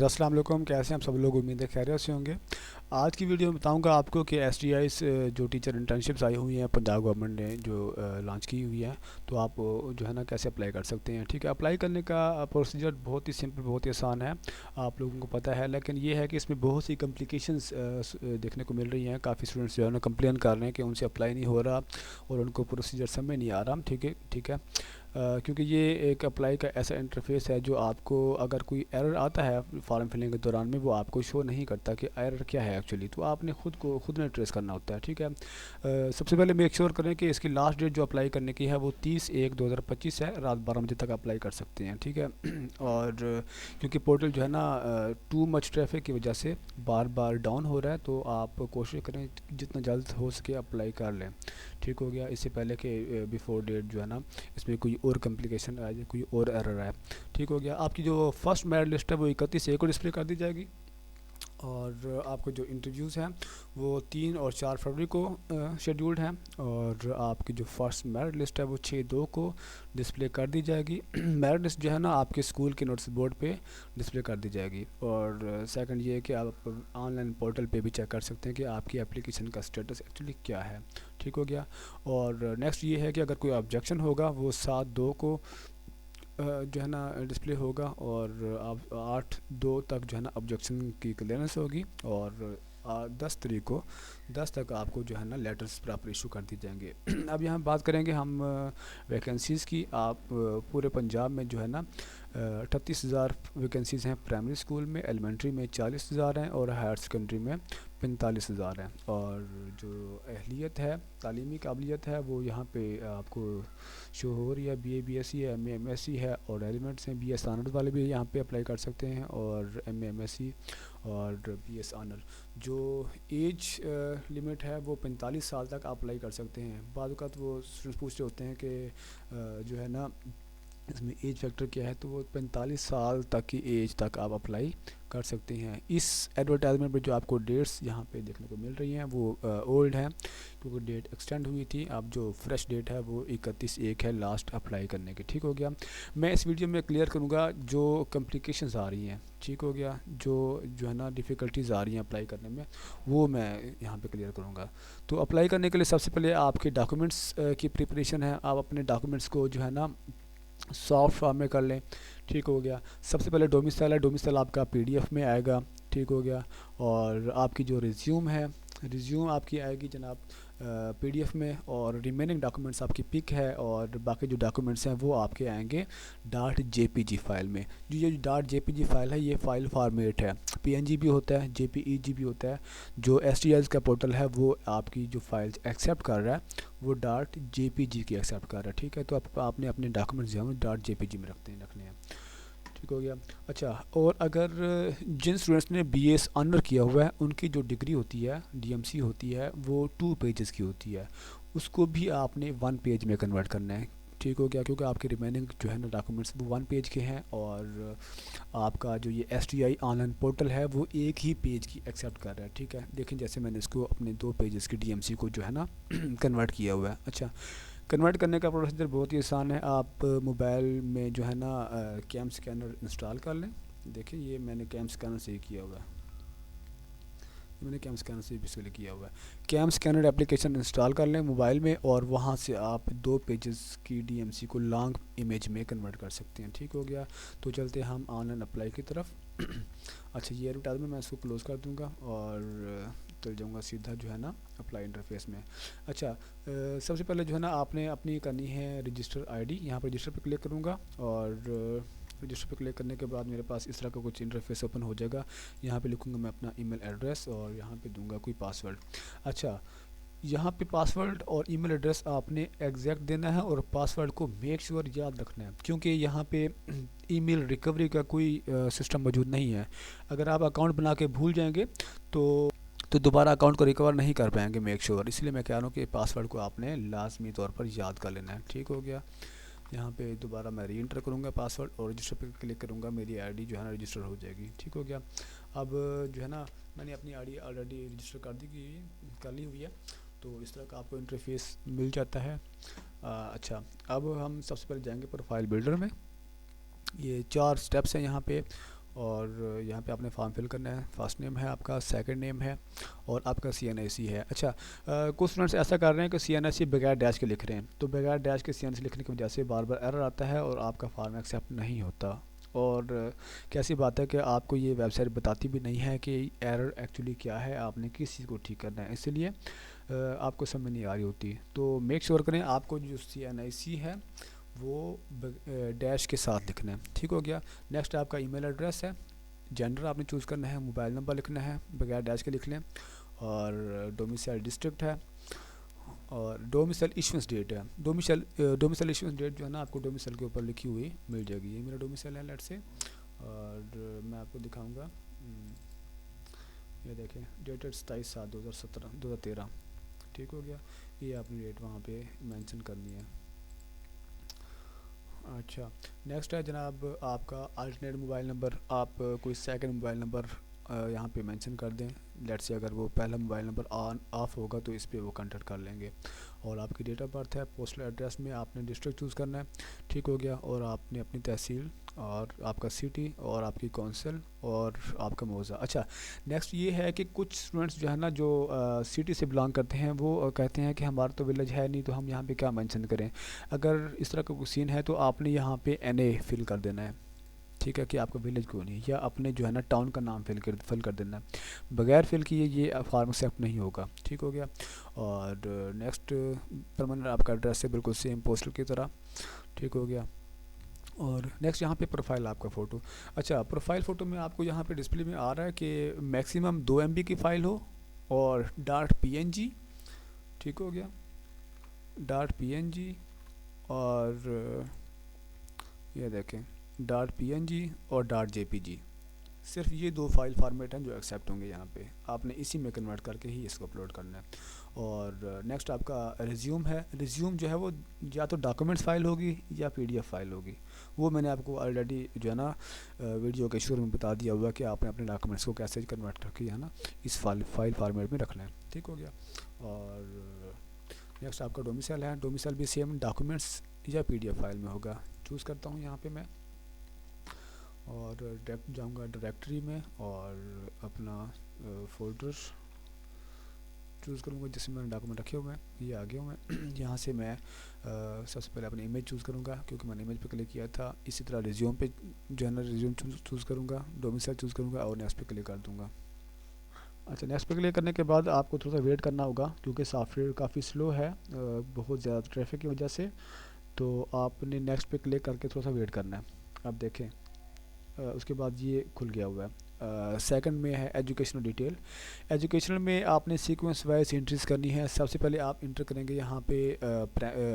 अस्सलाम वालेकुम, कैसे हैं आप सब लोग। उम्मीद है खैरियत से होंगे। आज की वीडियो में बताऊंगा आपको कि एसटीआई जो टीचर इंटर्नशिप्स आई हुई हैं पंजाब गवर्नमेंट ने जो लॉन्च की हुई है, तो आप जो है ना कैसे अप्लाई कर सकते हैं। ठीक है, अप्लाई करने का प्रोसीजर बहुत ही सिंपल, बहुत ही आसान है, आप लोगों को पता है। लेकिन ये है कि इसमें बहुत सी कम्प्लिकेशंस देखने को मिल रही हैं। काफ़ी स्टूडेंट्स जो है ना कंप्लेन कर रहे हैं कि उनसे अप्लाई नहीं हो रहा और उनको प्रोसीजर समझ नहीं आ रहा। ठीक है। क्योंकि ये एक अप्लाई का ऐसा इंटरफेस है जो आपको अगर कोई एरर आता है फॉर्म फिलिंग के दौरान में, वो आपको शो नहीं करता कि एरर क्या है एक्चुअली। तो आपने खुद ने ट्रेस करना होता है। ठीक है। सबसे पहले मेक श्योर करें कि इसकी लास्ट डेट जो अप्लाई करने की है वो 30/1/2025 है। रात 12 बजे तक अप्लाई कर सकते हैं। ठीक है। और क्योंकि पोर्टल जो है ना टू मच ट्रैफिक की वजह से बार बार डाउन हो रहा है, तो आप कोशिश करें जितना जल्द हो सके अप्लाई कर लें। ठीक हो गया, इससे पहले कि बिफोर डेट जो है ना इसमें कोई और कम्प्लिकेशन आ जाए, कोई और एरर आए। ठीक हो गया। आपकी जो फर्स्ट मेरिट लिस्ट है वो 31/1 को डिस्प्ले कर दी जाएगी। और आपको जो इंटरव्यूज़ हैं वो 3 और 4 फरवरी को शेड्यूल्ड हैं। और आपकी जो फर्स्ट मेरिट लिस्ट है वो 6/2 को डिस्प्ले कर दी जाएगी। मेरिट लिस्ट जो है ना आपके स्कूल के नोटिस बोर्ड पे डिस्प्ले कर दी जाएगी। और सेकंड ये है कि आप ऑनलाइन पोर्टल पे भी चेक कर सकते हैं कि आपकी एप्लीकेशन का स्टेटस एक्चुअली क्या है। ठीक हो गया। और नेक्स्ट ये है कि अगर कोई ऑब्जेक्शन होगा वो 7/2 को जो है ना डिस्प्ले होगा। और आप 8/2 तक जो है ना ऑब्जेक्शन की क्लियरेंस होगी। और 10 तक आपको जो है ना लेटर्स प्रॉपर इशू कर दिए जाएंगे। अब यहाँ बात करेंगे हम वैकेंसीज़ की। आप पूरे पंजाब में जो है ना 38,000 वैकेंसीज़ हैं। प्राइमरी स्कूल में, एलिमेंट्री में 40,000 हैं और हायर सेकेंडरी में 45,000 हैं। और जो अहलियत है, तालीमी काबिलियत है, वो यहाँ पे आपको शो हो रही है। BA BSc है, MA MSc है और एलिमेंट्स हैं। BS ऑनर्स वाले भी यहाँ पे अप्लाई कर सकते हैं और MA MSc और BS ऑनर। जो एज लिमिट है वो 45 साल तक आप अप्लाई कर सकते हैं। बाद वक़्त वो स्टूडेंट्स पूछते होते हैं कि जो है ना इसमें एज फैक्टर क्या है, तो वो 45 साल तक की एज तक आप अप्लाई कर सकते हैं। इस एडवर्टाइजमेंट पे जो आपको डेट्स यहाँ पे देखने को मिल रही हैं वो ओल्ड हैं, क्योंकि डेट एक्सटेंड हुई थी। अब जो फ्रेश डेट है वो 31/1 है लास्ट अप्लाई करने की। ठीक हो गया। मैं इस वीडियो में क्लियर करूँगा जो कम्प्लिकेशंस आ रही हैं। ठीक हो गया। जो है ना डिफ़िकल्टीज़ आ रही हैं अप्लाई करने में, वो मैं यहाँ पे क्लियर करूँगा। तो अप्लाई करने के लिए सबसे पहले आपके डॉक्यूमेंट्स की प्रिपरेशन है। आप अपने डॉक्यूमेंट्स को जो है ना सॉफ्ट फॉर्म में कर लें। ठीक हो गया। सबसे पहले डोमिसाइल है, डोमिसाइल आपका PDF में आएगा। ठीक हो गया। और आपकी जो रिज्यूम है, रिज्यूम आपकी आएगी जनाब PDF में। और रिमेनिंग डॉक्यूमेंट्स आपकी पिक है और बाकी जो डॉक्यूमेंट्स हैं वो आपके आएंगे .jpg फाइल में। जो ये .jpg फाइल है ये फ़ाइल फॉर्मेट है। PNG भी होता है, JPEG भी होता है। जो STIs का पोर्टल है वो आपकी जो फाइल्स एक्सेप्ट कर रहा है वो .jpg की एक्सेप्ट कर रहा है। ठीक है। तो आपने अपने डॉक्यूमेंट्स जो हैं .jpg में रखने हैं। ठीक हो गया। अच्छा, और अगर जिन स्टूडेंट्स ने BS ऑनर किया हुआ है उनकी जो डिग्री होती है, DMC होती है, वो 2 पेजेस की होती है। उसको भी आपने 1 पेज में कन्वर्ट करना है। ठीक हो गया। क्योंकि आपके रिमेनिंग जो है ना डॉक्यूमेंट्स वो 1 पेज के हैं। और आपका जो ये STI ऑनलाइन पोर्टल है वो एक ही पेज की एक्सेप्ट कर रहा है। ठीक है। देखें जैसे मैंने इसको अपने 2 पेजेस की DMC को जो है ना कन्वर्ट किया हुआ है। अच्छा, कन्वर्ट करने का प्रोसीजर बहुत ही आसान है। आप मोबाइल में जो है ना कैम स्कैनर इंस्टॉल कर लें। देखिए ये मैंने कैम स्कैनर से ही किया हुआ है। मैंने कैम स्कैनर से बेसिकली किया हुआ है। कैम स्कैनर एप्लीकेशन इंस्टॉल कर लें मोबाइल में और वहाँ से आप 2 पेजेस की DMC को लॉन्ग इमेज में कन्वर्ट कर सकते हैं। ठीक हो गया। तो चलते हैं हम ऑनलाइन अप्लाई की तरफ। अच्छा, ये एडवर्टाइजमेंट मैं इसको क्लोज़ कर दूंगा और चल जाऊंगा सीधा जो है ना अप्लाई इंटरफेस में। अच्छा, सबसे पहले जो है ना आपने अपनी करनी है रजिस्टर ID। यहाँ पर रजिस्टर पर क्लिक करूँगा और रजिस्टर पर क्लिक करने के बाद मेरे पास इस तरह का कुछ इंटरफेस ओपन हो जाएगा। यहाँ पे लिखूँगा मैं अपना ईमेल एड्रेस और यहाँ पे दूंगा कोई पासवर्ड। अच्छा, यहाँ पे पासवर्ड और ईमेल एड्रेस आपने एग्जैक्ट देना है और पासवर्ड को मेक श्योर याद रखना है, क्योंकि यहाँ पे ईमेल रिकवरी का कोई सिस्टम मौजूद नहीं है। अगर आप अकाउंट बना के भूल जाएंगे तो दोबारा अकाउंट को रिकवर नहीं कर पाएंगे मेक श्योर। इसलिए मैं कह रहा हूँ कि पासवर्ड को आपने लाजमी तौर पर याद कर लेना है। ठीक हो गया। यहाँ पे दोबारा मैं री एंटर करूँगा पासवर्ड और रजिस्टर पे क्लिक करूँगा, मेरी ID जो है ना रजिस्टर हो जाएगी। ठीक हो गया। अब जो है ना मैंने अपनी ID ऑलरेडी रजिस्टर कर ली हुई है। तो इस तरह का आपको इंटरफेस मिल जाता है। अच्छा, अब हम सबसे पहले जाएंगे प्रोफाइल बिल्डर में। ये 4 स्टेप्स हैं यहाँ पे। और यहाँ पे आपने फॉर्म फिल करना है। फर्स्ट नेम है आपका, सेकंड नेम है और आपका CNIC है। अच्छा, कुछ स्टूडेंट्स ऐसा कर रहे हैं कि CNIC बगैर डैश के लिख रहे हैं, तो बगैर डैश के CNIC लिखने की वजह से बार बार एरर आता है और आपका फॉर्म एक्सेप्ट नहीं होता। और कैसी बात है कि आपको ये वेबसाइट बताती भी नहीं है कि एरर एक्चुअली क्या है, आपने किस चीज़ को ठीक करना है, इसलिए आपको समझ नहीं आ रही होती। तो मेक श्योर करें आपको जो CNIC है वो डैश के साथ लिखना है। ठीक हो गया। नेक्स्ट आपका ईमेल एड्रेस है, जेंडर आपने चूज़ करना है, मोबाइल नंबर लिखना है, बगैर डैश के लिख लें, और डोमिसाइल डिस्ट्रिक्ट है, और डोमिसाइल इशुएंस डेट है। डोमिसाइल इशुएंस डेट जो है ना, आपको डोमिसाइल के ऊपर लिखी हुई मिल जाएगी। ये मेरा डोमिसाइल है लेट्स से, और मैं आपको दिखाऊंगा। ये देखें, डेटेड 27/7/2013। ठीक हो गया। ये आपने डेट वहाँ पे मेंशन करनी है। अच्छा, नेक्स्ट है जनाब आपका अल्टरनेट मोबाइल नंबर। आप कोई सेकंड मोबाइल नंबर यहाँ पे मेंशन कर दें। लेट्स से अगर वो पहला मोबाइल नंबर ऑन ऑफ होगा तो इस पे वो कांटेक्ट कर लेंगे। और आपकी डेट ऑफ बर्थ है, पोस्टल एड्रेस में आपने डिस्ट्रिक्ट चूज़ करना है। ठीक हो गया। और आपने अपनी तहसील और आपका सिटी और आपकी कौंसिल और आपका मौज़ा। अच्छा, नेक्स्ट ये है कि कुछ स्टूडेंट्स जो है ना, जो सिटी से बिलोंग करते हैं, वो कहते हैं कि हमारा तो विलेज है नहीं, तो हम यहाँ पे क्या मेंशन करें। अगर इस तरह का कोई सीन है तो आपने यहाँ पे NA फिल कर देना है। ठीक है, कि आपका विलेज कौन है, या अपने जो है ना टाउन का नाम फिल कर देना है। बगैर फिल किए ये फार्म एक्सेप्ट नहीं होगा। ठीक हो गया। और नेक्स्ट परमानेंट आपका एड्रेस है, बिल्कुल सेम पोस्टल की तरह। ठीक हो गया। और नेक्स्ट यहाँ पे प्रोफाइल आपका फ़ोटो। अच्छा, प्रोफाइल फ़ोटो में आपको यहाँ पे डिस्प्ले में आ रहा है कि मैक्सिमम 2 MB की फ़ाइल हो और डार्ट PNG। ठीक हो गया, डार्ट PNG। और ये देखें, डार्ट PNG और डार्ट JPG। सिर्फ ये 2 फाइल फॉर्मेट हैं जो एक्सेप्ट होंगे यहाँ पे। आपने इसी में कन्वर्ट करके ही इसको अपलोड करना है। और नेक्स्ट आपका रिज्यूम है। रिज्यूम जो है वो या तो डॉक्यूमेंट्स फाइल होगी या PDF फाइल होगी। वो मैंने आपको ऑलरेडी जो है ना वीडियो के शुरू में बता दिया हुआ कि आपने अपने डॉक्यूमेंट्स को कैसे कन्वर्ट करके है ना इस फाइल फॉर्मेट में रखना है। ठीक हो गया। और नेक्स्ट आपका डोमिसाइल है। डोमिसाइल भी सेम डॉक्यूमेंट्स या PDF फाइल में होगा। चूज़ करता हूँ यहाँ पे मैं, और डायरेक्ट जाऊँगा डायरेक्टरी में और अपना फोल्डर चूज़ करूँगा जिसमें मैंने डॉक्यूमेंट रखे हुए हैं। ये आ गया हूँ मैं। यहाँ से मैं सबसे पहले अपनी इमेज चूज़ करूँगा क्योंकि मैंने इमेज पे क्लिक किया था। इसी तरह रिज्यूम पे जो है ना रिज्यूम चूज़ करूँगा, डोमिसाइल चूज़ करूँगा और नेक्स्ट पे क्लिक कर दूँगा। अच्छा, नेक्स्ट पे क्लिक करने के बाद आपको थोड़ा सा वेट करना होगा क्योंकि सॉफ्टवेयर काफ़ी स्लो है बहुत ज़्यादा ट्रैफिक की वजह से। तो आपने नेक्स्ट पे क्लिक करके थोड़ा सा वेट करना है। आप देखें उसके बाद ये खुल गया हुआ है। सेकंड में है एजुकेशनल डिटेल। एजुकेशनल में आपने सीक्वेंस वाइज एंट्रीज करनी है। सबसे पहले आप इंटर करेंगे यहाँ पे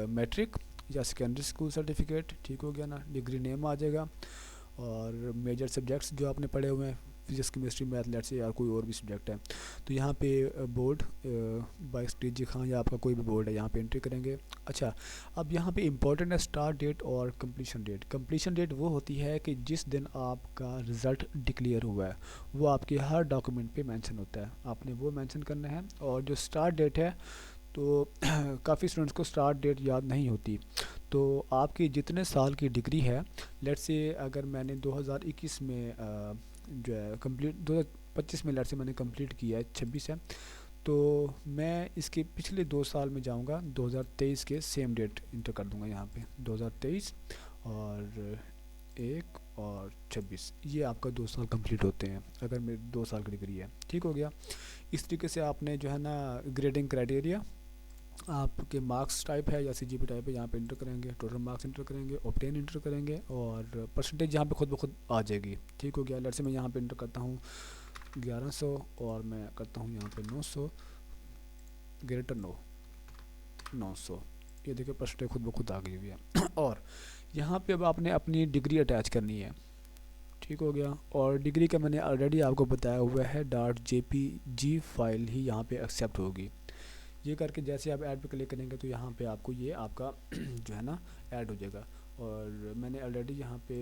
मैट्रिक या सेकेंडरी स्कूल सर्टिफिकेट। ठीक हो गया ना, डिग्री नेम आ जाएगा, और मेजर सब्जेक्ट्स जो आपने पढ़े हुए हैं, physics chemistry math let's say, या कोई और भी सब्जेक्ट है। तो यहाँ पे बोर्ड 22 TG खां या आपका कोई भी बोर्ड है, यहाँ पे एंट्री करेंगे। अच्छा, अब यहाँ पे इम्पोर्टेंट है स्टार्ट डेट और कंप्लीशन डेट। कंप्लीशन डेट वो होती है कि जिस दिन आपका रिज़ल्ट डिक्लेयर हुआ है, वो आपके हर डॉक्यूमेंट पे मेंशन होता है, आपने वो मेंशन करना है। और जो स्टार्ट डेट है, तो काफ़ी स्टूडेंट्स को स्टार्ट डेट याद नहीं होती। तो आपकी जितने साल की डिग्री है, लेट्स से अगर मैंने 2021 में जो है कंप्लीट 2025 में लेट्स से मैंने कंप्लीट किया है 26 है, तो मैं इसके पिछले 2 साल में जाऊंगा, 2023 के सेम डेट इंटर कर दूंगा यहाँ पे 2023 और 1 और 26। ये आपका 2 साल कंप्लीट होते हैं अगर मेरी 2 साल की डिग्री है। ठीक हो गया। इस तरीके से आपने जो है ना ग्रेडिंग क्राइटेरिया, आपके मार्क्स टाइप है या CGP टाइप है, यहाँ पे इंटर करेंगे, टोटल मार्क्स इंटर करेंगे, ऑब्टेन इंटर करेंगे, और परसेंटेज यहाँ पे खुद ब खुद आ जाएगी। ठीक हो गया। लेट्स से मैं यहाँ पे इंटर करता हूँ 1100 और मैं करता हूँ यहाँ पे 900 ग्रेटर 900। ये देखिए परसेंटेज खुद ब खुद आ गई हुई है। और यहाँ पे अब आपने अपनी डिग्री अटैच करनी है। ठीक हो गया। और डिग्री का मैंने ऑलरेडी आपको बताया हुआ है, .jpg फाइल ही यहाँ पे एक्सेप्ट होगी। ये करके जैसे आप ऐड पे क्लिक करेंगे तो यहाँ पे आपको ये आपका जो है ना ऐड हो जाएगा। और मैंने ऑलरेडी यहाँ पे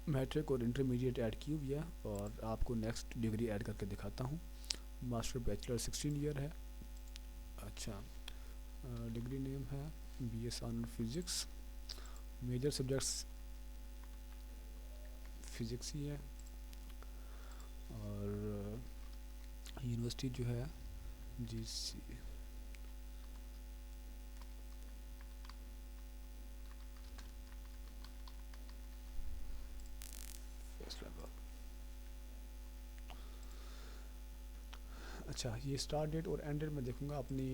मैट्रिक और इंटरमीडिएट ऐड की हुई है, और आपको नेक्स्ट डिग्री ऐड करके दिखाता हूँ। मास्टर बैचलर 16 ईयर है। अच्छा, डिग्री नेम है BS honour physics, major subjects physics ही है। और यूनिवर्सिटी जो है GC फैसलाबाद। अच्छा, ये स्टार्ट डेट और एंड डेट मैं देखूँगा अपनी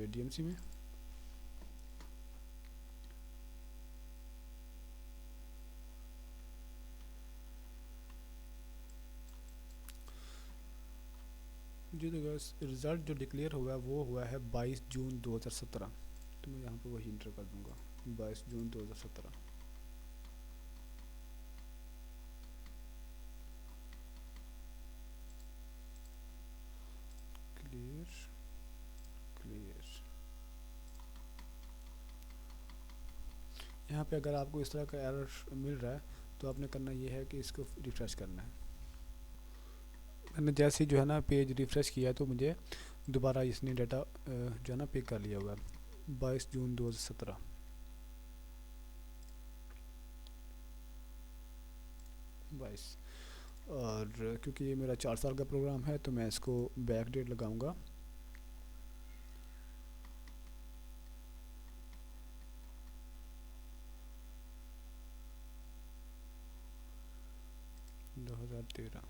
DMC में। जी तो गैस रिज़ल्ट जो डिक्लेयर हुआ है वो हुआ है 22 जून 2017। तो मैं यहाँ पे वही इंटर कर दूँगा 22 जून 2017। Clear clear. यहाँ पे अगर आपको इस तरह का एरर मिल रहा है तो आपने करना ये है कि इसको रिफ़्रेश करना है। मैंने जैसे ही जो है ना पेज रिफ़्रेश किया तो मुझे दोबारा इसने डाटा जो है ना पिक कर लिया हुआ है 22 जून 2017। और क्योंकि ये मेरा 4 साल का प्रोग्राम है तो मैं इसको बैक डेट लगाऊंगा 2013।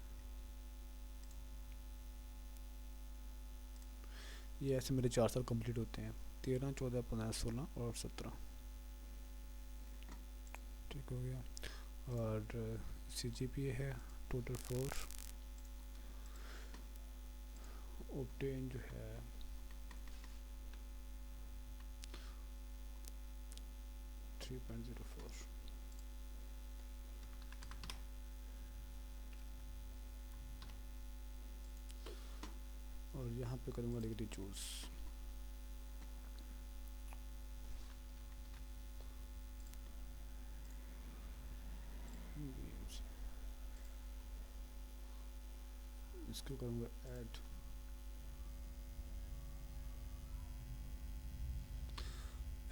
ये ऐसे मेरे 4 साल कंप्लीट होते हैं 13, 14, 15, 16 और 17। ठीक हो गया। और CGPA है टोटल 4, ऑक्टेन जो है 3.04। और यहाँ पे करूँगा डिग्री चूज़। इसको करूँगा ऐड।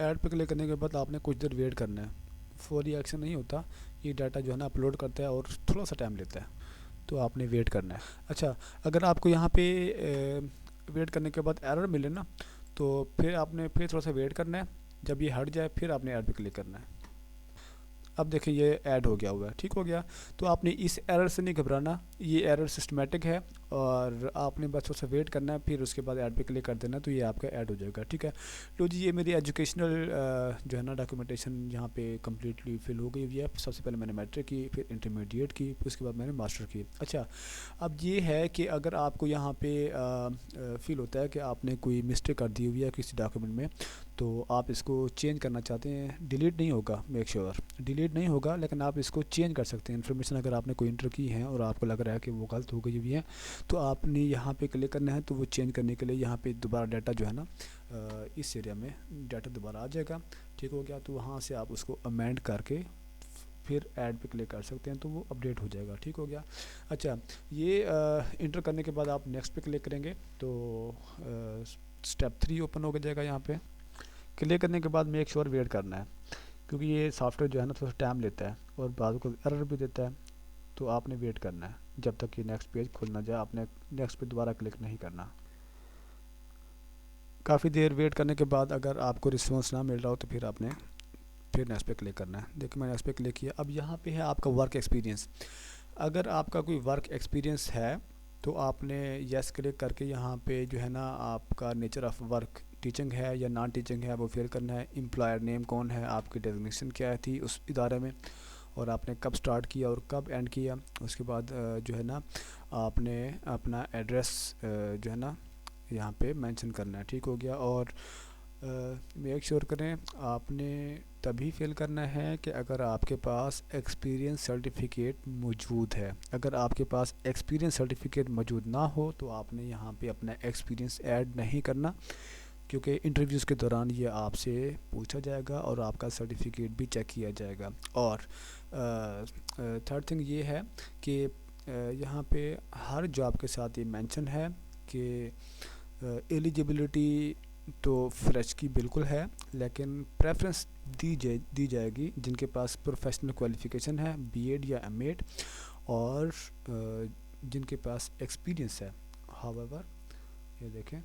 ऐड पे क्लिक करने के बाद आपने कुछ देर वेट करना है। फौरी एक्शन नहीं होता, ये डाटा जो है ना अपलोड करता है और थोड़ा सा टाइम लेता है, तो आपने वेट करना है। अच्छा, अगर आपको यहाँ पे वेट करने के बाद एरर मिले ना तो फिर आपने फिर थोड़ा सा वेट करना है। जब ये हट जाए फिर आपने ऐड पे क्लिक करना है। अब देखिए ये ऐड हो गया हुआ है, ठीक हो गया। तो आपने इस एरर से नहीं घबराना, ये एरर सिस्टमेटिक है और आपने बस थोड़ा सा वेट करना है, फिर उसके बाद ऐड पे क्लिक कर देना तो ये आपका ऐड हो जाएगा। ठीक है, तो जी ये मेरी एजुकेशनल जो है ना डॉक्यूमेंटेशन यहाँ पे कम्प्लीटली फिल हो गई हुई है। सबसे पहले मैंने मैट्रिक की, फिर इंटरमीडिएट की, फिर उसके बाद मैंने मास्टर की। अच्छा, अब ये है कि अगर आपको यहाँ पे फील होता है कि आपने कोई मिस्टेक कर दी हुई है किसी डॉक्यूमेंट में, तो आप इसको चेंज करना चाहते हैं, डिलीट नहीं होगा, मेक श्योर डिलीट नहीं होगा, लेकिन आप इसको चेंज कर सकते हैं। इन्फॉर्मेशन अगर आपने कोई इंटर की है और आपको लग रहा है कि वो गलत हो गई हुई है तो आपने यहाँ पे क्लिक करना है। तो वो चेंज करने के लिए यहाँ पे दोबारा डाटा जो है ना इस एरिया में डाटा दोबारा आ जाएगा। ठीक हो गया, तो वहाँ से आप उसको अमेंड करके फिर ऐड पे क्लिक कर सकते हैं तो वो अपडेट हो जाएगा। ठीक हो गया। अच्छा, ये इंटर करने के बाद आप नेक्स्ट पे क्लिक करेंगे तो स्टेप 3 ओपन हो जाएगा। यहाँ पे क्लिक करने के बाद मेक श्योर वेट करना है, क्योंकि ये सॉफ्टवेयर जो है ना थोड़ा सा टाइम लेता है और बाद को एरर भी देता है। तो आपने वेट करना है जब तक कि नेक्स्ट पेज खुल ना जाए, आपने नेक्स्ट पे दोबारा क्लिक नहीं करना। काफ़ी देर वेट करने के बाद अगर आपको रिस्पॉन्स ना मिल रहा हो तो फिर आपने फिर नेक्स्ट पे क्लिक करना है। देखिए मैंने नेक्स्ट पे क्लिक किया। अब यहाँ पे है आपका वर्क एक्सपीरियंस। अगर आपका कोई वर्क एक्सपीरियंस है तो आपने यस क्लिक करके यहाँ पे जो है ना आपका नेचर ऑफ वर्क टीचिंग है या नॉन टीचिंग है वो फिल करना है। एम्प्लॉयर नेम कौन है, आपकी डेजिग्नेशन क्या थी उस इदारे में, और आपने कब स्टार्ट किया और कब एंड किया। उसके बाद जो है ना आपने अपना एड्रेस जो है ना यहाँ पे मेंशन करना है। ठीक हो गया। और मेक श्योर करें आपने तभी फिल करना है कि अगर आपके पास एक्सपीरियंस सर्टिफिकेट मौजूद है। अगर आपके पास एक्सपीरियंस सर्टिफिकेट मौजूद ना हो तो आपने यहाँ पे अपना एक्सपीरियंस ऐड नहीं करना, क्योंकि इंटरव्यूज़ के दौरान ये आपसे पूछा जाएगा और आपका सर्टिफिकेट भी चेक किया जाएगा। और थर्ड थिंग ये है कि यहाँ पे हर जॉब के साथ ये मेंशन है कि एलिजिबिलिटी तो फ्रेश की बिल्कुल है, लेकिन प्रेफरेंस दी जाएगी जिनके पास प्रोफेशनल क्वालिफ़िकेशन है, बीएड या एमएड, और जिनके पास एक्सपीरियंस है। हाउएवर, ये देखें,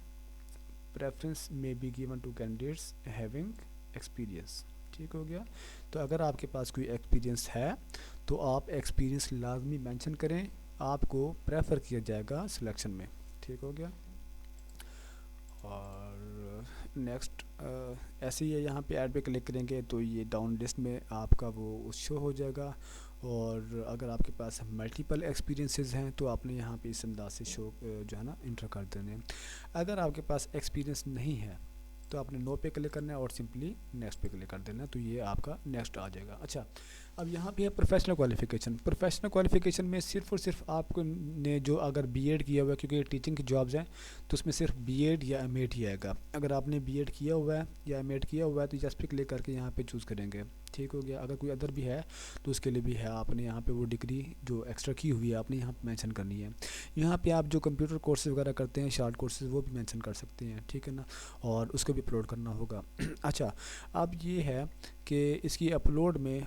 प्रेफरेंस में be given to candidates having experience. ठीक हो गया। तो अगर आपके पास कोई एक्सपीरियंस है तो आप एक्सपीरियंस लाजमी मेंशन करें, आपको प्रेफर किया जाएगा सिलेक्शन में। ठीक हो गया। और नेक्स्ट ऐसे ही है, यहाँ पे ऐड पे क्लिक करेंगे तो ये डाउन लिस्ट में आपका वो शो हो जाएगा। और अगर आपके पास मल्टीपल एक्सपीरियंसेस हैं तो आपने यहाँ पे इस अंदाज से शो जो है ना इंटर कर देने हैं। अगर आपके पास एक्सपीरियंस नहीं है तो आपने नो पे क्लिक करना है और सिंपली नेक्स्ट पे क्लिक कर देना है, तो ये आपका नेक्स्ट आ जाएगा। अच्छा, अब यहाँ पे है प्रोफेशनल क्वालिफ़िकेशन। प्रोफेशनल क्वालिफ़िकेशन में सिर्फ और सिर्फ आपको ने जो अगर बीएड किया हुआ है, क्योंकि टीचिंग की जॉब्स हैं तो उसमें सिर्फ बीएड या एमएड ही आएगा। अगर आपने बीएड किया हुआ है या एमएड किया हुआ है तो जस्ट पे क्लिक करके यहाँ पे चूज़ करेंगे। ठीक हो गया। अगर कोई अदर भी है तो उसके लिए भी है, आपने यहाँ पे वो डिग्री जो एक्स्ट्रा की हुई है आपने यहाँ पे मेंशन करनी है। यहाँ पे आप जो कंप्यूटर कोर्सेज वगैरह करते हैं, शॉर्ट कोर्सेज, वो भी मेंशन कर सकते हैं। ठीक है ना, और उसको भी अपलोड करना होगा। अच्छा, अब ये है कि इसकी अपलोड में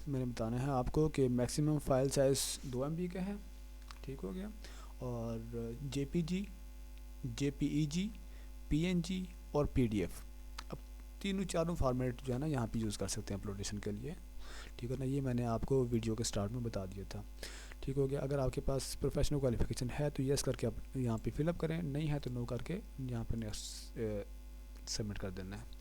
मैंने बताना है आपको कि मैक्सिमम फ़ाइल साइज़ 2 MB का है। ठीक हो गया। और जेपीजी, जेपीईजी, पीएनजी और पीडीएफ, अब तीनों चारों फॉर्मेट जो है ना यहाँ पे यूज़ कर सकते हैं अपलोडेशन के लिए। ठीक है ना, ये मैंने आपको वीडियो के स्टार्ट में बता दिया था। ठीक हो गया। अगर आपके पास प्रोफेशनल क्वालिफ़िकेशन है तो यस करके आप यहाँ पे फिलअप करें, नहीं है तो नो करके यहाँ पे नेक्स्ट सबमिट कर देना है।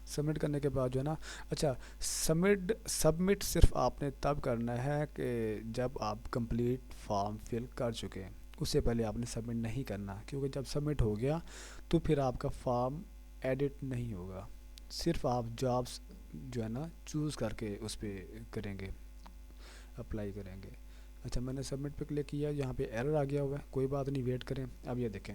सबमिट करने के बाद जो है ना, अच्छा, सबमिट सिर्फ आपने तब करना है कि जब आप कंप्लीट फॉर्म फिल कर चुके हैं, उससे पहले आपने सबमिट नहीं करना, क्योंकि जब सबमिट हो गया तो फिर आपका फॉर्म एडिट नहीं होगा। सिर्फ आप जॉब्स जो है ना चूज़ करके उस पर करेंगे, अप्लाई करेंगे। अच्छा, मैंने सबमिट पे क्लिक किया, यहाँ पे एरर आ गया हुआ है, कोई बात नहीं, वेट करें। अब ये देखें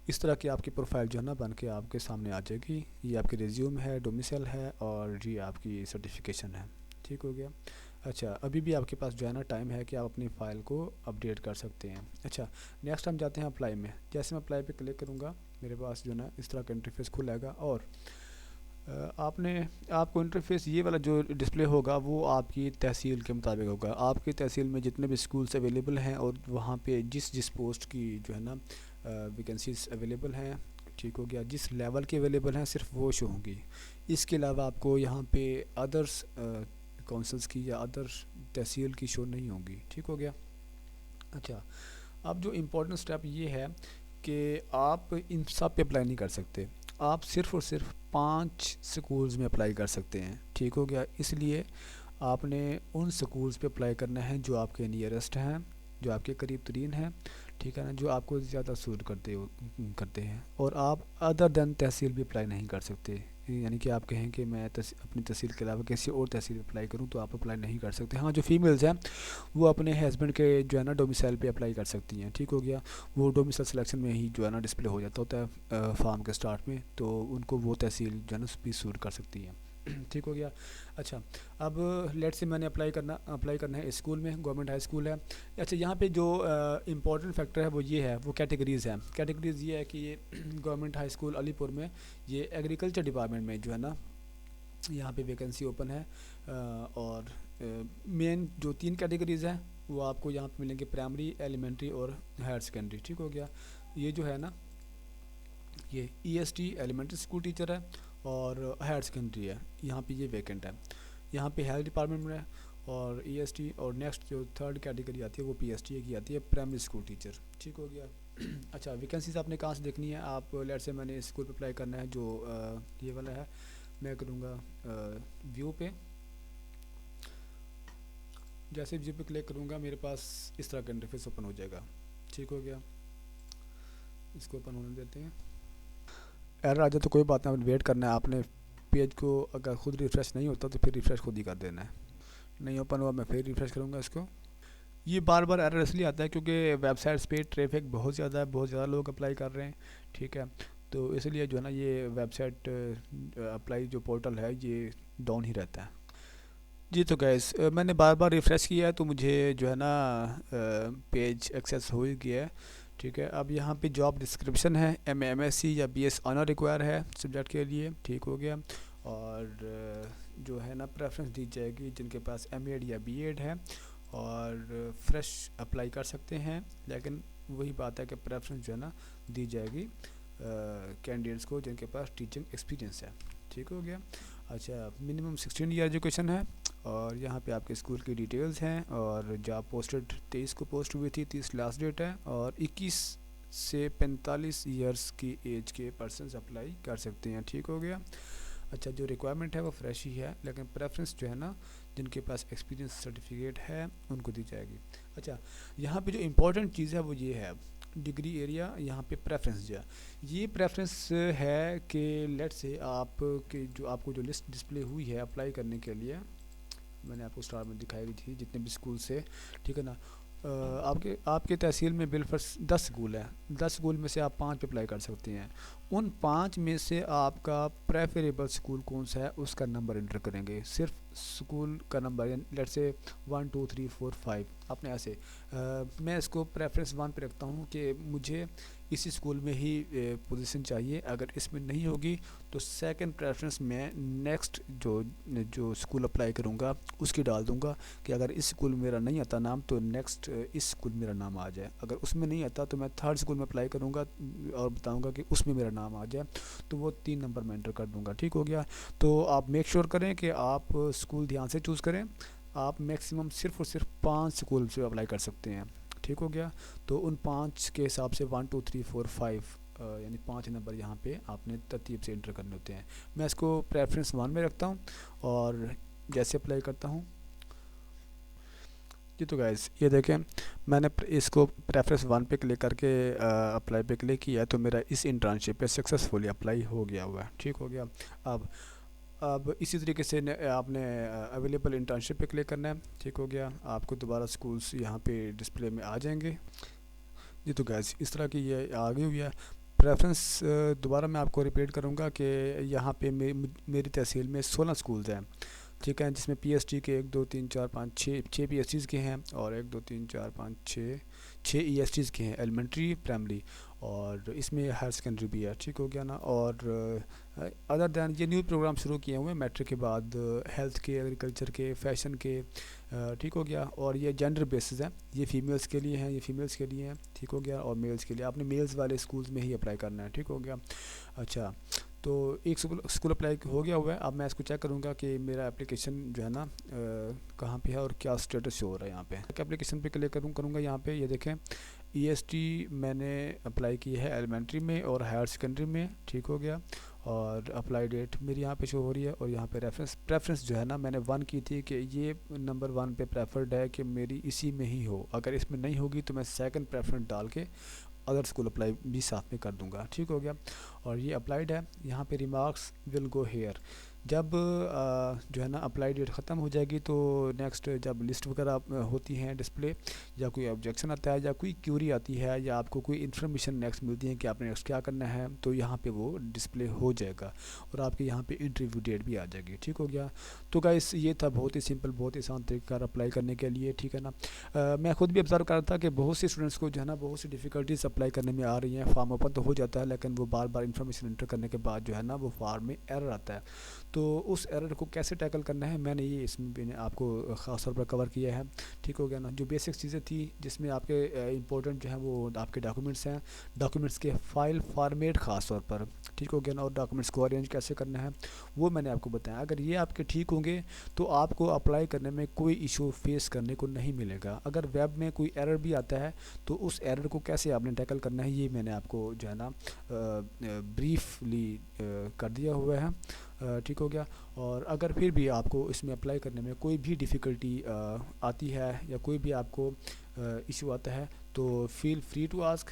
इस तरह की आपकी प्रोफाइल जो है ना बन के आपके सामने आ जाएगी। ये आपकी रिज्यूम है, डोमिसाइल है, और ये आपकी सर्टिफिकेशन है। ठीक हो गया। अच्छा, अभी भी आपके पास जो है ना टाइम है कि आप अपनी फ़ाइल को अपडेट कर सकते हैं। अच्छा, नेक्स्ट हम जाते हैं अप्लाई में। जैसे मैं अप्लाई पे क्लिक करूँगा मेरे पास जो है ना इस तरह का इंटरफेस खुलेगा, और आपको इंटरफेस ये वाला जो डिस्प्ले होगा वो आपकी तहसील के मुताबिक होगा। आपकी तहसील में जितने भी स्कूल्स अवेलेबल हैं और वहाँ पे जिस पोस्ट की जो है ना वैकेंसीज अवेलेबल हैं, ठीक हो गया, जिस लेवल के अवेलेबल हैं सिर्फ वो शो होंगी। इसके अलावा आपको यहाँ पे अदर्स काउंसिल्स की या अदर तहसील की शो नहीं होंगी। ठीक हो गया। अच्छा, अब जो इम्पोर्टेंट स्टेप ये है कि आप इन सब पे अप्लाई नहीं कर सकते, आप सिर्फ़ और सिर्फ 5 स्कूल्स में अप्लाई कर सकते हैं। ठीक हो गया। इसलिए आपने उन स्कूल्स पे अप्लाई करना है जो आपके नियरेस्ट हैं, जो आपके करीब तरीन हैं। ठीक है ना, जो आपको ज़्यादा सूट करते हैं। और आप अदर देन तहसील भी अप्लाई नहीं कर सकते, यानी कि आप कहें कि मैं अपनी तहसील के अलावा किसी और तहसील में अप्लाई करूं तो आप अप्लाई नहीं कर सकते। हाँ, जो फीमेल्स हैं वो अपने हस्बैंड के जो है ना डोमिसाइल पे अप्लाई कर सकती हैं। ठीक हो गया। वो डोमिसाइल सिलेक्शन में ही जो है ना डिस्प्ले हो जाता होता है फॉर्म के स्टार्ट में, तो उनको वो तहसील जो है ना भी सूट कर सकती हैं। ठीक हो गया। अच्छा, अब लेट से मैंने अप्लाई करना है स्कूल में, गवर्नमेंट हाई स्कूल है। अच्छा, यहाँ पे जो इम्पोर्टेंट फैक्टर है वो ये है, वो कैटेगरीज़ हैं। कैटेगरीज़ ये है कि ये गवर्नमेंट हाई स्कूल अलीपुर में ये एग्रीकल्चर डिपार्टमेंट में जो है ना यहाँ पे वैकेंसी ओपन है। और मेन जो 3 कैटेगरीज़ हैं वो आपको यहाँ पे मिलेंगे, प्राइमरी, एलिमेंट्री और हायर सेकेंडरी। ठीक हो गया। ये जो है ना ये EST एलिमेंट्री स्कूल टीचर है और हायर सेकेंडरी है, यहाँ पे ये वैकेंट है। यहाँ पे हेल्थ डिपार्टमेंट में है और EST, और नेक्स्ट जो 3rd कैटेगरी आती है वो PSTA की आती है, प्राइमरी स्कूल टीचर। ठीक हो गया। अच्छा, वैकेंसीज आपने कहाँ से देखनी है, आप लेट से मैंने स्कूल पे अप्लाई करना है जो ये वाला है, मैं करूँगा व्यू पे। जैसे व्यू पे क्लिक करूँगा मेरे पास इस तरह का इंटरफेस ओपन हो जाएगा। ठीक हो गया। इसको ओपन होने देते हैं। एरर आ जाए तो कोई बात नहीं, वेट करना है आपने। पेज को अगर खुद रिफ़्रेश नहीं होता तो फिर रिफ़्रेश खुद ही कर देना है। नहीं ओपन हुआ, मैं फिर रिफ़्रेश करूँगा इसको। ये बार बार एरर इसलिए आता है क्योंकि वेबसाइट्स पे ट्रैफिक बहुत ज़्यादा है, बहुत ज़्यादा लोग अप्लाई कर रहे हैं। ठीक है, तो इसलिए जो है ना ये वेबसाइट अप्लाई जो पोर्टल है ये डाउन ही रहता है। जी, तो गैस मैंने बार बार रिफ़्रेश किया है तो मुझे जो है ना पेज एक्सेस हो ही गया है। ठीक है। अब यहाँ पे जॉब डिस्क्रिप्शन है, एमएससी या बीएस ऑनर रिक्वायर है सब्जेक्ट के लिए, ठीक हो गया। और जो है ना प्रेफरेंस दी जाएगी जिनके पास एमएड या बीएड है, और फ्रेश अप्लाई कर सकते हैं, लेकिन वही बात है कि प्रेफरेंस जो है ना दी जाएगी कैंडिडेट्स को जिनके पास टीचिंग एक्सपीरियंस है, ठीक हो गया। अच्छा, मिनिमम 16 ईयर एजुकेशन है, और यहाँ पे आपके स्कूल की डिटेल्स हैं, और जॉब पोस्टेड 23 को पोस्ट हुई थी, 30 लास्ट डेट है, और 21 से 45 ईयर्स की एज के पर्सन्स अप्लाई कर सकते हैं, ठीक हो गया। अच्छा, जो रिक्वायरमेंट है वो फ्रेश ही है, लेकिन प्रेफरेंस जो है ना जिनके पास एक्सपीरियंस सर्टिफिकेट है उनको दी जाएगी। अच्छा, यहाँ पे जो इम्पोर्टेंट चीज़ है वो ये है, डिग्री एरिया यहाँ पे प्रेफरेंस जो है, ये प्रेफरेंस है कि लेट से आप के जो आपको जो लिस्ट डिस्प्ले हुई है अप्लाई करने के लिए, मैंने आपको स्टार में दिखाई हुई थी जितने भी स्कूल से, ठीक है ना। आपके आपके तहसील में बिलफर्स 10 स्कूल है, 10 स्कूल में से आप 5 पे अप्लाई कर सकते हैं। उन 5 में से आपका प्रेफरेबल स्कूल कौन सा है उसका नंबर एंटर करेंगे, सिर्फ स्कूल का नंबर, लेट से 1 2 3 4 5 अपने ऐसे। मैं इसको प्रेफरेंस 1 पे रखता हूँ कि मुझे इसी स्कूल में ही पोजीशन चाहिए, अगर इसमें नहीं होगी तो सेकंड प्रेफरेंस में नेक्स्ट जो जो स्कूल अप्लाई करूँगा उसकी डाल दूँगा कि अगर इस स्कूल में मेरा नहीं आता नाम तो नेक्स्ट इस स्कूल में मेरा नाम आ जाए, अगर उसमें नहीं आता तो मैं थर्ड स्कूल में अप्लाई करूँगा और बताऊँगा कि उसमें मेरा नाम आ जाए, तो वो 3 नंबर में एंटर कर दूँगा, ठीक हो गया। तो आप मेक श्योर करें कि आप स्कूल ध्यान से चूज़ करें, आप मैक्सिमम सिर्फ और सिर्फ 5 स्कूल से अप्लाई कर सकते हैं, ठीक हो गया। तो उन 5 के हिसाब से 1 2 3 4 5 यानी 5 नंबर यहाँ पे आपने तरतीब से एंटर करने होते हैं। मैं इसको प्रेफरेंस 1 में रखता हूँ और जैसे अप्लाई करता हूँ जी, तो गाइस ये देखें मैंने इसको प्रेफरेंस 1 पे क्लिक करके अप्लाई पे क्लिक किया तो मेरा इस इंटर्नशिप पे सक्सेसफुली अप्लाई हो गया हुआ है, ठीक हो गया। अब इसी तरीके से आपने अवेलेबल इंटर्नशिप पे क्लिक करना है, ठीक हो गया। आपको दोबारा स्कूल्स यहाँ पे डिस्प्ले में आ जाएंगे जी। तो गैस इस तरह की ये आ गई हुई है प्रेफरेंस। दोबारा मैं आपको रिपीट करूँगा कि यहाँ पे मेरी तहसील में 16 स्कूल्स हैं, ठीक है, जिसमें पीएसटी के 1 2 3 4 5 6 पीएसटीज़ के हैं, और 1 2 3 4 5 6 ईएसटीज़ के हैं, एलिमेंट्री प्राइमरी, और इसमें हायर सेकेंडरी भी है, ठीक हो गया ना। और अदर दैन ये न्यू प्रोग्राम शुरू किए हुए हैं मैट्रिक के बाद, हेल्थ के, एग्रीकल्चर के, फैशन के, ठीक हो गया। और ये जेंडर बेसिस है, ये फीमेल्स के लिए हैं, ये फीमेल्स के लिए हैं, ठीक हो गया, और मेल्स के लिए आपने मेल्स वाले स्कूल्स में ही अप्लाई करना है, ठीक हो गया। अच्छा, तो एक स्कूल अप्लाई हो गया हुआ है। अब मैं इसको चेक करूँगा कि मेरा एप्लीकेशन जो है ना कहाँ पे है और क्या स्टेटस शो हो रहा है यहाँ पे। एप्लीकेशन पे क्लिक करूँगा यहाँ पे, ये देखें ईएसटी मैंने अप्लाई की है एलिमेंट्री में और हायर सेकेंडरी में, ठीक हो गया। और अप्लाई डेट मेरी यहाँ पे शो हो रही है, और यहाँ पे प्रेफरेंस जो है ना मैंने 1 की थी कि ये नंबर 1 पे प्रेफर्ड है कि मेरी इसी में ही हो, अगर इसमें नहीं होगी तो मैं सेकंड प्रेफरेंस डाल के अदर स्कूल अप्लाई भी साथ में कर दूंगा, ठीक हो गया। और ये अप्लाइड है, यहाँ पे रिमार्क्स विल गो हेयर। जब जो है ना अप्लाई डेट ख़त्म हो जाएगी तो नेक्स्ट जब लिस्ट वगैरह होती हैं डिस्प्ले, या कोई ऑब्जेक्शन आता है या कोई क्यूरी आती है या आपको कोई इन्फॉर्मेशन नेक्स्ट मिलती है कि आपने नेक्स्ट क्या करना है, तो यहाँ पे वो डिस्प्ले हो जाएगा और आपके यहाँ पे इंटरव्यू डेट भी आ जाएगी, ठीक हो गया। तो गाइस ये था बहुत ही सिंपल, बहुत ही आसान तरीका अप्लाई करने के लिए, ठीक है ना। मैं खुद भी ऑब्ज़र्व कर रहा था कि बहुत से स्टूडेंट्स को जो है ना बहुत सी डिफ़िकल्टीज अप्लाई करने में आ रही हैं। फॉर्म ओपन तो हो जाता है लेकिन वो बार बार इन्फॉर्मेशन एंटर करने के बाद जो है ना वो फॉर्म में एरर आता है, तो उस एरर को कैसे टैकल करना है मैंने ये इसमें मैंने आपको ख़ास तौर पर कवर किया है, ठीक हो गया ना। जो बेसिक चीज़ें थी जिसमें आपके इंपॉर्टेंट जो है वो आपके डॉक्यूमेंट्स हैं, डॉक्यूमेंट्स के फ़ाइल फॉर्मेट ख़ास तौर पर, ठीक हो गया ना, और डॉक्यूमेंट्स को अरेंज कैसे करना है वो मैंने आपको बताया। अगर ये आपके ठीक होंगे तो आपको अप्लाई करने में कोई इशू फेस करने को नहीं मिलेगा। अगर वेब में कोई एरर भी आता है तो उस एरर को कैसे आपने टैकल करना है ये मैंने आपको जो है ना ब्रीफली कर दिया हुआ है, ठीक हो गया। और अगर फिर भी आपको इसमें अप्लाई करने में कोई भी डिफ़िकल्टी आती है या कोई भी आपको इशू आता है तो फील फ्री टू आस्क,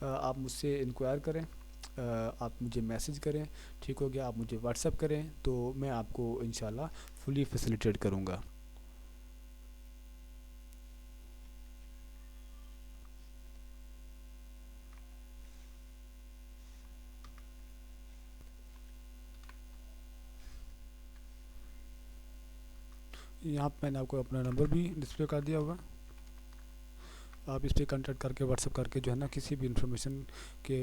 आप मुझसे इंक्वायर करें, आप मुझे मैसेज करें, ठीक हो गया, आप मुझे व्हाट्सएप करें, तो मैं आपको इंशाल्लाह फुली फैसिलिटेट करूँगा। यहाँ पे मैंने आपको अपना नंबर भी डिस्प्ले कर दिया होगा। आप इस पे कांटेक्ट करके व्हाट्सअप करके जो है ना किसी भी इंफॉर्मेशन के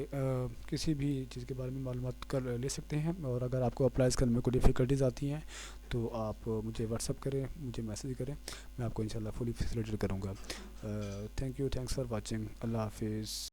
किसी भी चीज़ के बारे में मालूमात कर ले सकते हैं। और अगर आपको अप्लाई करने में कोई डिफ़िकल्टीज़ आती हैं तो आप मुझे व्हाट्सअप करें, मुझे मैसेज करें, मैं आपको इंशाल्लाह फुली फैसिलिटेट करूँगा। Thank you, thanks for watching. अल्लाह हाफिज़।